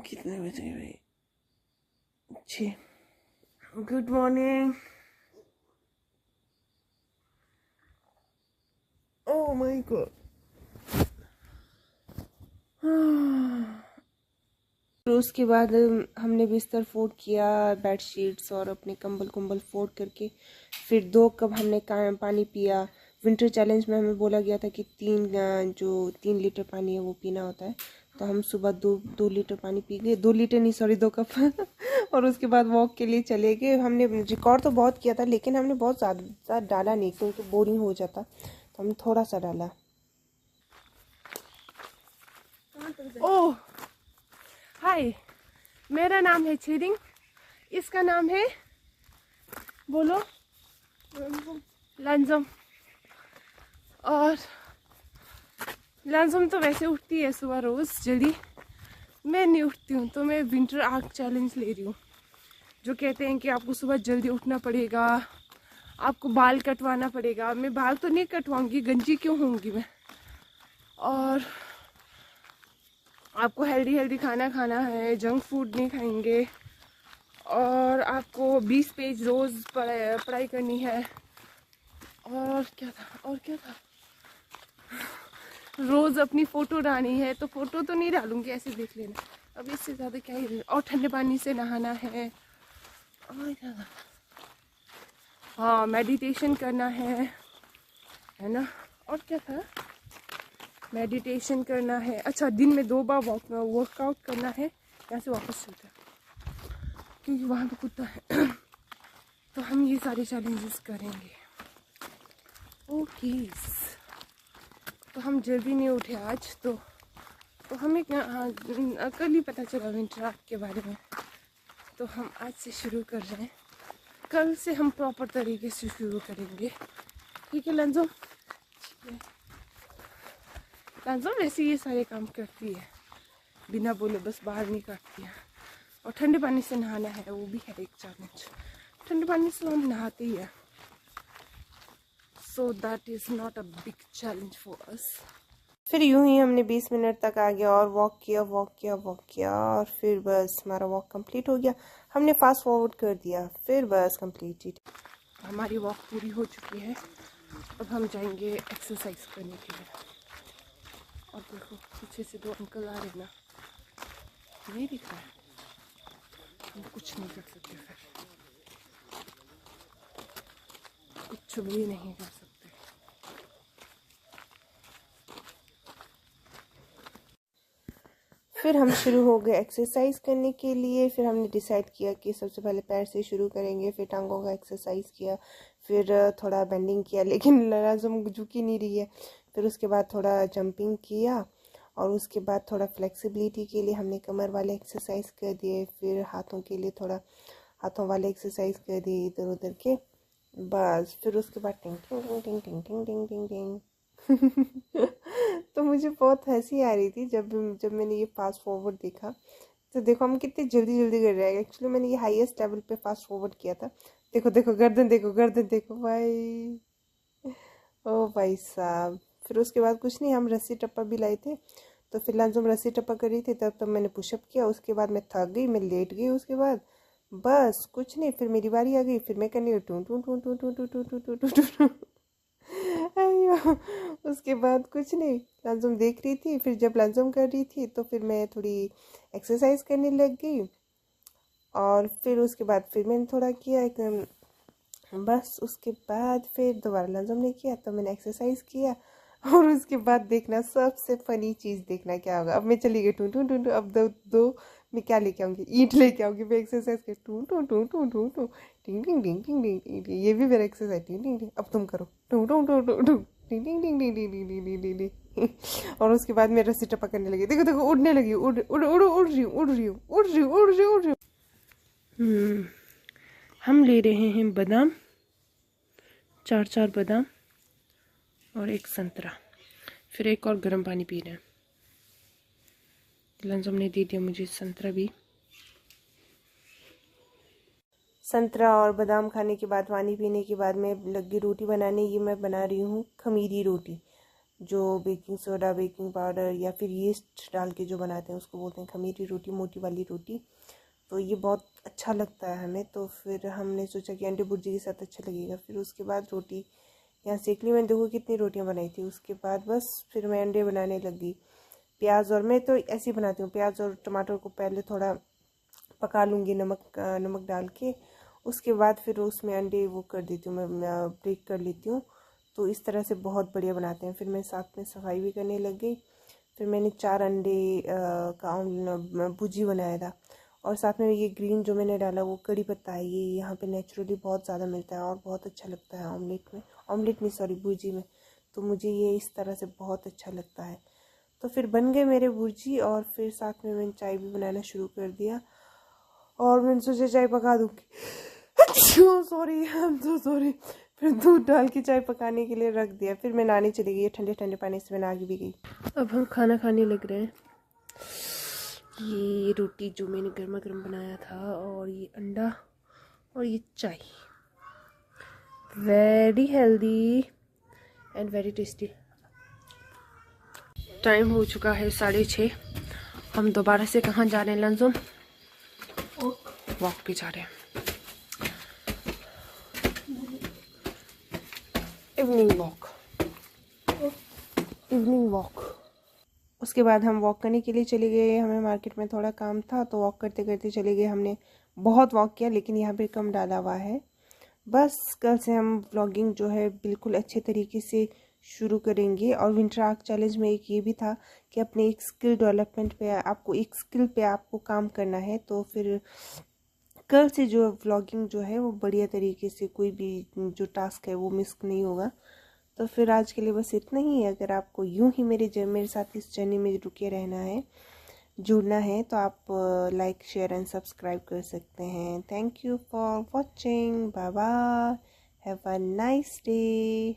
कितने बजे भाई? 6। Good morning. Oh my God. तो उसके बाद हमने बिस्तर फोल्ड किया, बेडशीट्स और अपने कंबल फोल्ड करके फिर 2 कप हमने पानी पिया। विंटर चैलेंज में हमें बोला गया था कि 3 लीटर पानी है वो पीना होता है, तो हम सुबह 2 लीटर पानी पी गए। 2 लीटर नहीं, सॉरी 2 कप और उसके बाद वॉक के लिए चले गए। हमने रिकॉर्ड तो बहुत किया था लेकिन हमने बहुत ज़्यादा डाला नहीं क्योंकि बोरिंग हो जाता, तो हमने थोड़ा सा डाला। ओह हाय, मेरा नाम है छेरिंग, इसका नाम है, बोलो, लंजम। और लंजम तो वैसे उठती है सुबह रोज़ जल्दी, मैं नहीं उठती हूँ, तो मैं विंटर आर्क चैलेंज ले रही हूँ, जो कहते हैं कि आपको सुबह जल्दी उठना पड़ेगा, आपको बाल कटवाना पड़ेगा। मैं बाल तो नहीं कटवाऊंगी, गंजी क्यों होंगी मैं। और आपको हेल्दी खाना खाना है, जंक फूड नहीं खाएंगे। और आपको 20 पेज रोज़ पढ़ाई करनी है। और क्या था, रोज़ अपनी फ़ोटो डालनी है। तो फ़ोटो तो नहीं डालूंगी, ऐसे देख लेना। अब इससे ज़्यादा क्या ही। और ठंडे पानी से नहाना है। और क्या था, हाँ मेडिटेशन करना है ना। और क्या था, मेडिटेशन करना है। अच्छा, दिन में 2 बार वर्कआउट करना है। यहाँ से वापस चलते हैं क्योंकि वहाँ पे कुत्ता है। तो हम ये सारे चैलेंजेस करेंगे। ओके, तो हम जल्दी नहीं उठे आज, तो हमें कल ही पता चला विंटर आर्क के बारे में, तो हम आज से शुरू कर रहे हैं। कल से हम प्रॉपर तरीके से शुरू करेंगे, ठीक है लंजो? लंजो वैसे ये सारे काम करती है बिना बोले, बस बाहर नहीं काटती है। और ठंडे पानी से नहाना है, वो भी है एक चैलेंज। ठंडे पानी से हम नहाते ही है, so that is not a big challenge for us. फिर यूं ही हमने 20 मिनट तक आगे और वॉक किया और फिर बस हमारा वॉक कंप्लीट हो गया। हमने फास्ट फॉरवर्ड कर दिया, फिर बस कंप्लीट। हमारी वॉक पूरी हो चुकी है। अब हम जाएंगे एक्सरसाइज करने के लिए। और देखो पीछे से 2 अंकल आ रहे ना, नहीं दिख रहा है, हम कुछ नहीं कर सकते, फिर कुछ भी नहीं कर सकते। फिर हम शुरू हो गए एक्सरसाइज करने के लिए। फिर हमने डिसाइड किया कि सबसे पहले पैर से शुरू करेंगे, फिर टांगों का एक्सरसाइज किया, फिर थोड़ा बेंडिंग किया, लेकिन लराजम झुक ही नहीं रही है। फिर उसके बाद थोड़ा जंपिंग किया और उसके बाद थोड़ा फ्लेक्सिबिलिटी के लिए हमने कमर वाले एक्सरसाइज कर दिए। फिर हाथों के लिए थोड़ा हाथों वाले एक्सरसाइज कर दिए इधर उधर के, बस। फिर उसके बाद टिंग टिंग टिंग टिंग टिंग टिंग टिंग टिंग टिंग तो मुझे बहुत हंसी आ रही थी जब मैंने ये फास्ट फॉरवर्ड देखा। तो देखो हम कितने जल्दी जल्दी कर रहे हैं। एक्चुअली मैंने ये हाईएस्ट लेवल पे फास्ट फॉरवर्ड किया था। देखो देखो गर्दन देखो भाई, ओ भाई साहब। फिर उसके बाद कुछ नहीं, हम रस्सी टप्पा भी लाए थे, तो फिर लंच हम रस्सी टप्पा कर रही थी, तब मैंने पुशअप किया। उसके बाद मैं थक गई, मैं लेट गई। उसके बाद बस कुछ नहीं, फिर मेरी बारी आ गई, फिर मैं करने टू टू टू टू टू टू टू टू टू टू टू। अयो, उसके बाद कुछ नहीं, लंजम देख रही थी। फिर जब लंजम कर रही थी तो फिर मैं थोड़ी एक्सरसाइज करने लग गई। और फिर उसके बाद फिर मैंने थोड़ा किया एकदम, बस। उसके बाद फिर दोबारा लंजम नहीं किया, तो मैंने एक्सरसाइज किया। और उसके बाद देखना सबसे फनी चीज़ देखना क्या होगा। अब मैं चली गई टू टू टू टू। अब दो मैं क्या लेके आऊँगी, ईंट लेके आऊँगी। मैं एक्सरसाइज कर टू टू टू टू टू टू टिंग टिंग टिंग टिंग टिंग टिंग। ये भी मेरा एक्सरसाइज टिंग टिंग टिंग। अब तुम करो टू टू टू टू टू टिंग टिंग टिंग टिंग टिंग टिंग टिंग टिंग टिंग। और उसके बाद मैं रस्सी टप्पा करने लगी। देखो देखो उड़ने लगी, उड़ उड़ उड़ उड़ रही हूँ उड़ रही हूँ उड़ रही हूँ उड़ रही हूँ उड़ रही हूँ। हम ले रहे हैं बादाम, 4 बादाम और 1 संतरा। फिर एक और गर्म पानी पी रहे हैं। लंजम ने दे दिया मुझे संतरा भी। संतरा और बादाम खाने के बाद, पानी पीने के बाद मैं लगी रोटी बनाने। ये मैं बना रही हूँ खमीरी रोटी। जो बेकिंग सोडा, बेकिंग पाउडर या फिर यीस्ट डाल के जो बनाते हैं उसको बोलते हैं खमीरी रोटी, मोटी वाली रोटी। तो ये बहुत अच्छा लगता है हमें। तो फिर हमने सोचा कि अंडे भुर्जी के साथ अच्छा लगेगा। फिर उसके बाद रोटी यहाँ सेक ली। मैंने देखो कितनी रोटियाँ बनाई थी। उसके बाद बस फिर मैं अंडे बनाने लगी। प्याज, और मैं तो ऐसे ही बनाती हूँ, प्याज और टमाटर को पहले थोड़ा पका लूँगी नमक डाल के। उसके बाद फिर उसमें अंडे वो कर देती हूँ, मैं ब्रेक कर लेती हूँ। तो इस तरह से बहुत बढ़िया बनाते हैं। फिर मैं साथ में सफाई भी करने लग गई। फिर मैंने 4 अंडे का भुजी बनाया था। और साथ में ये ग्रीन जो मैंने डाला वो कड़ी पत्ता है। ये यहाँ पे नेचुरली बहुत ज़्यादा मिलता है और बहुत अच्छा लगता है ऑमलेट में, ऑमलेट नहीं सॉरी भुजी में। तो मुझे ये इस तरह से बहुत अच्छा लगता है। तो फिर बन गए मेरे भुर्जी। और फिर साथ में मैंने चाय भी बनाना शुरू कर दिया। और मैंने सोचा चाय पका दूँगी। Sorry, I am so sorry. फिर दूध डाल के चाय पकाने के लिए रख दिया। फिर मैं नहाने चली गई, ठंडे ठंडे पानी से मैं नहा भी गई। अब हम खाना खाने लग रहे हैं। ये रोटी जो मैंने गर्मा गर्म बनाया था, और ये अंडा, और ये चाय। Very healthy and very tasty. Time हो चुका है 6:30। हम दोबारा से कहाँ जा रहे हैं लंजम? वॉक पे जा रहे हैं, इवनिंग वॉक, इवनिंग वॉक। उसके बाद हम वॉक करने के लिए चले गए। हमें मार्केट में थोड़ा काम था तो वॉक करते करते चले गए। हमने बहुत वॉक किया लेकिन यहाँ पे कम डाला हुआ है। बस कल से हम व्लॉगिंग जो है बिल्कुल अच्छे तरीके से शुरू करेंगे। और विंटर आर्क चैलेंज में एक ये भी था कि अपने एक स्किल डेवलपमेंट पे आपको, एक स्किल पे आपको काम करना है। तो फिर कल से जो व्लॉगिंग जो है वो बढ़िया तरीके से, कोई भी जो टास्क है वो मिस नहीं होगा। तो फिर आज के लिए बस इतना ही है। अगर आपको यूं ही मेरे साथ इस जर्नी में रुके रहना है, जुड़ना है, तो आप लाइक, शेयर एंड सब्सक्राइब कर सकते हैं। Thank you for watching. Bye bye, have a nice day.